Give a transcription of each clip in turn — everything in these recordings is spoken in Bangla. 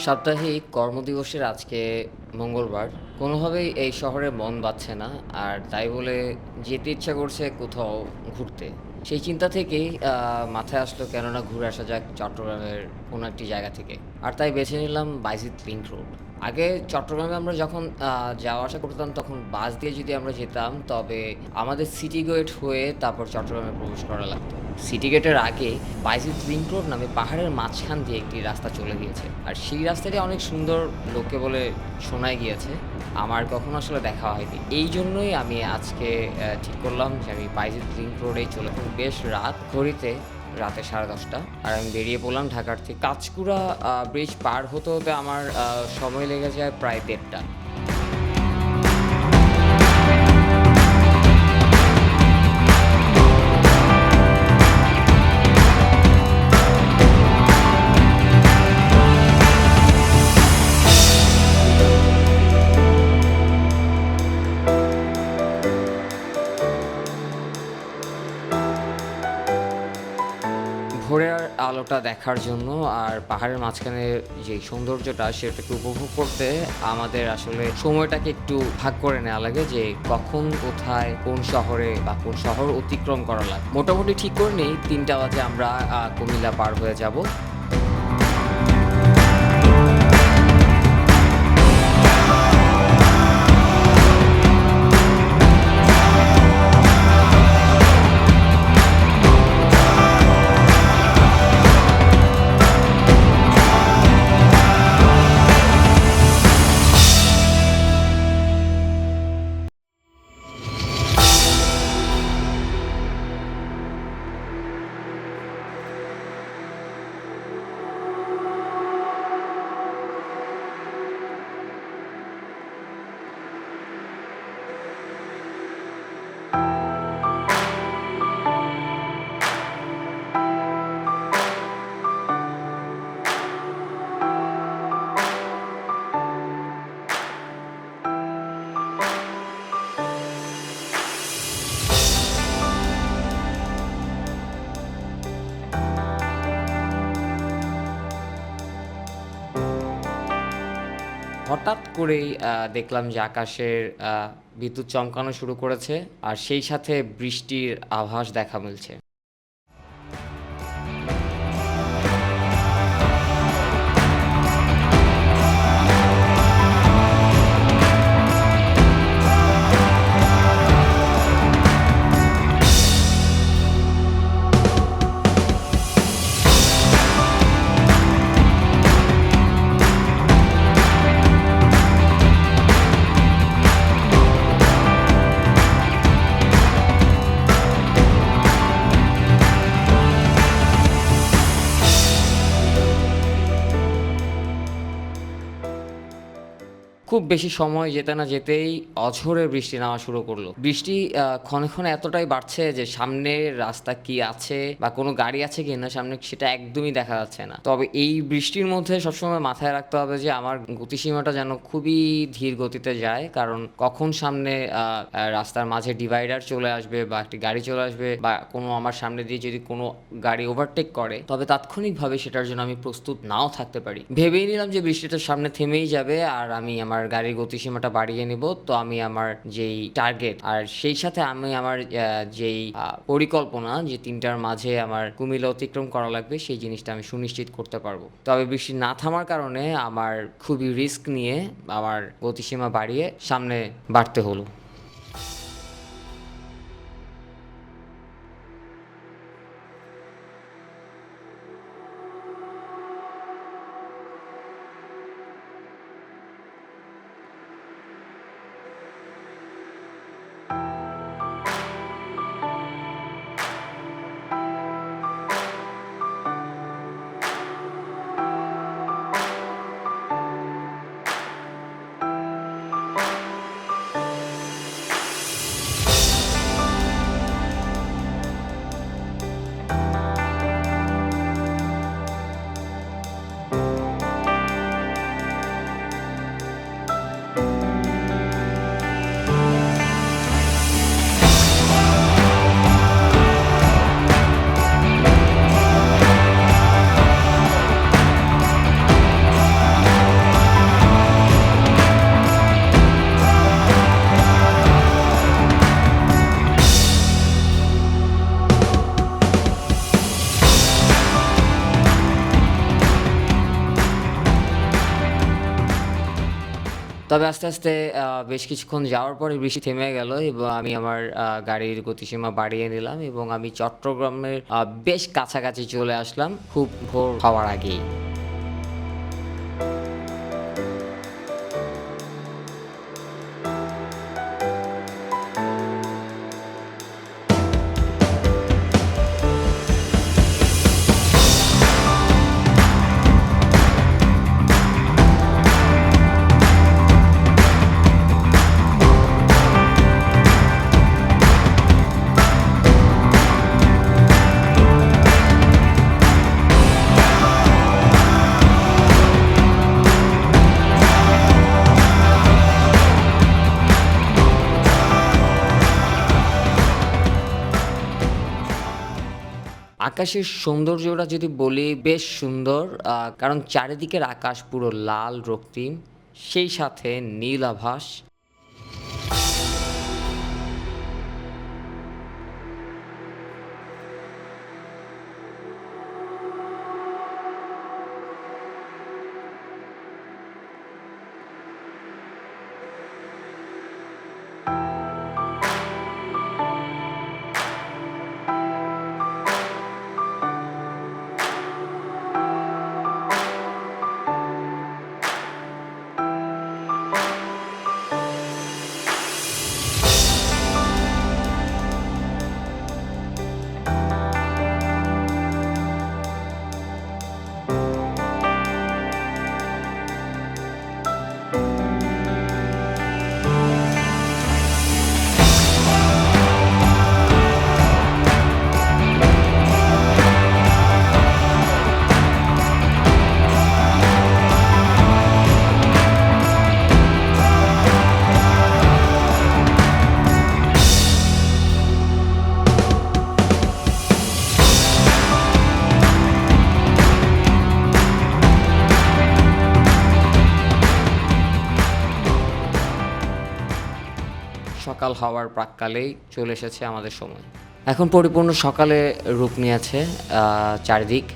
সাপ্তাহিক কর্মদিবসের আজকে মঙ্গলবার। কোনোভাবেই এই শহরে মন বাচ্ছে না। আর তাই বলে যেতে ইচ্ছা করছে কোথাও ঘুরতে। সেই চিন্তা থেকেই মাথায় আসলো কেননা ঘুরে আসা যাক চট্টগ্রামের কোনো একটি জায়গা থেকে। আর তাই বেছে নিলাম বাইজিৎ লিংক রোড। আগে চট্টগ্রামে আমরা যখন যাওয়া আসা করতাম তখন বাস দিয়ে যদি আমরা যেতাম তবে আমাদের সিটি গেট হয়ে তারপর চট্টগ্রামে প্রবেশ করা লাগতো। সিটি গেটের আগে বাইজিৎ লিংক রোড নামে পাহাড়ের মাঝখান দিয়ে একটি রাস্তা চলে গিয়েছে। আর সেই রাস্তাটি অনেক সুন্দর লোকে বলে শোনায় গিয়েছে। আমার কখনো আসলে দেখা হয়নি। এই জন্যই আমি আজকে ঠিক করলাম যে আমি বাইজিৎ লিংক রোডেই চলে এবং বেশ রাত ঘড়িতে রাতে 10:30 আর আমি বেরিয়ে পড়লাম ঢাকার থেকে। কাঁচকুড়া ব্রিজ পার হতে হতে আমার সময় লেগে যায় প্রায় 1:30টা। ভোরের আলোটা দেখার জন্য আর পাহাড়ের মাঝখানে যে সৌন্দর্যটা সেটাকে উপভোগ করতে আমাদের আসলে সময়টাকে একটু ভাগ করে নেওয়া লাগে যে কখন কোথায় কোন শহরে বা কোন শহর অতিক্রম করা লাগে। মোটামুটি ঠিক করে নেই 3টা বাজে আমরা কুমিল্লা পার হয়ে যাব। হঠাৎ করেই দেখলাম যে আকাশের বিদ্যুৎ চমকানো শুরু করেছে আর সেই সাথে বৃষ্টির আভাস দেখা মিলছে। খুব বেশি সময় যেতে না যেতেই অঝোরে বৃষ্টি নামা শুরু করলো। বৃষ্টি ক্ষণে ক্ষণে এতটাই বাড়ছে যে সামনের রাস্তা কি আছে বা কোনো গাড়ি আছে কি না সামনে সেটা একদমই দেখা যাচ্ছে না। তবে এই বৃষ্টির মধ্যে সবসময় মাথায় রাখতে হবে যে আমার গতিসীমাটা যেন খুবই ধীর গতিতে যায়, কারণ কখন সামনে রাস্তার মাঝে ডিভাইডার চলে আসবে বা একটি গাড়ি চলে আসবে বা কোনো আমার সামনে দিয়ে যদি কোনো গাড়ি ওভারটেক করে তবে তাৎক্ষণিকভাবে সেটার জন্য আমি প্রস্তুত নাও থাকতে পারি। ভেবেই নিলাম যে বৃষ্টিটা সামনে থেমেই যাবে আর আমি আমার গাড়ির গতিসীমাটা বাড়িয়ে নেব। তো আমি আমার যেই টার্গেট আর সেই সাথে আমি আমার যেই পরিকল্পনা যে 3টার মাঝে আমার কুমিল্লা অতিক্রম করা লাগবে সেই জিনিসটা আমি সুনিশ্চিত করতে পারবো। তবে বৃষ্টি না থামার কারণে আমার খুবই রিস্ক নিয়ে আমার গতিসীমা বাড়িয়ে সামনে বাড়তে হলো। তবে আস্তে, আস্তে বেশ কিছুক্ষণ যাওয়ার পরে বৃষ্টি থেমে গেল এবং আমি আমার গাড়ির গতিসীমা বাড়িয়ে নিলাম এবং আমি চট্টগ্রামের বেশ কাছাকাছি চলে আসলাম খুব ভোর হওয়ার আগেই। আকাশের সৌন্দর্যটা যদি বলি বেশ সুন্দর কারণ চারিদিকের আকাশ পুরো লাল রক্তিম সেই সাথে নীল আভাস। সকাল হওয়ার প্রাক্কালেই চলে এসেছে আমাদের সময়। এখন পরিপূর্ণ সকালে রূপ নিয়েছে চারিদিক।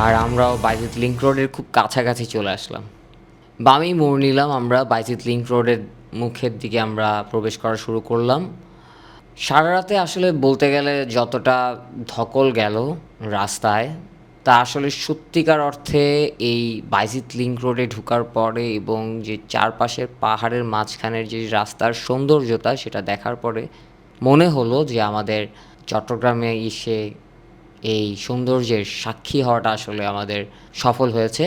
আর আমরাও বাইজিৎ লিংক রোডের খুব কাছাকাছি চলে আসলাম। বামেই মোড় নিলাম আমরা, বাইজিৎ লিংক রোডের মুখের দিকে আমরা প্রবেশ করা শুরু করলাম। সারা রাতে আসলে বলতে গেলে যতটা ধকল গেল রাস্তায়, তা আসলে সত্যিকার অর্থে এই বাইজিৎ লিংক রোডে ঢোকার পরে এবং যে চারপাশের পাহাড়ের মাঝখানের যে রাস্তার সৌন্দর্যতা সেটা দেখার পরে মনে হলো যে আমাদের চট্টগ্রামে এসে এই সৌন্দর্যের সাক্ষী হওয়াটা আসলে আমাদের সফল হয়েছে।